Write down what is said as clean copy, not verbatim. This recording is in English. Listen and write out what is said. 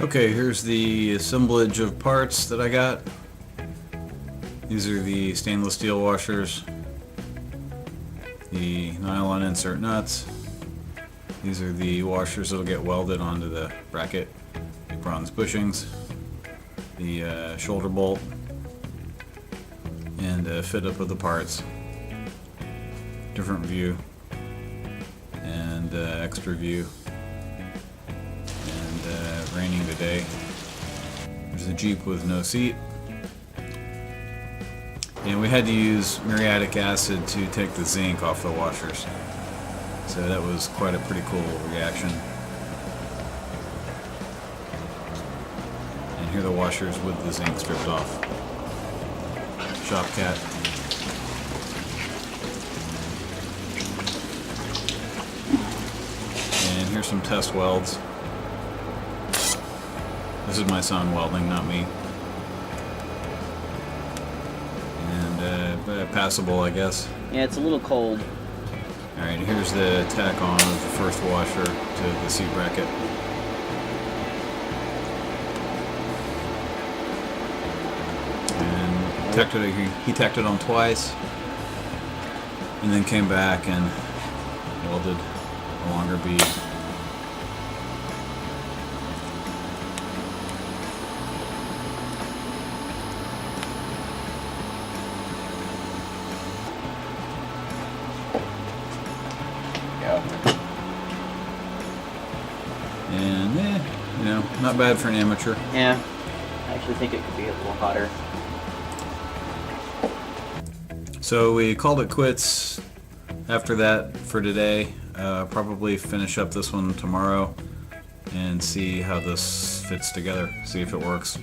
Okay, here's the assemblage of parts that I got. These are the stainless steel washers, the nylon insert nuts. These are the washers that'll get welded onto the bracket, the bronze bushings, the shoulder bolt, and fit up of the parts. Different view and extra view. And raining today. There's a Jeep with no seat. And we had to use muriatic acid to take the zinc off the washers. So that was quite a pretty cool reaction. And here are the washers with the zinc stripped off. Shopcat. And here's some test welds. This is my son welding, not me. And passable, I guess. Yeah, it's a little cold. Alright, here's the tack on of the first washer to the seat bracket. And he tacked it on twice, and then came back and welded a longer bead. And not bad for an amateur. Yeah, I actually think it could be a little hotter. So we called it quits after that for today. Probably finish up this one tomorrow and see how this fits together, see if it works.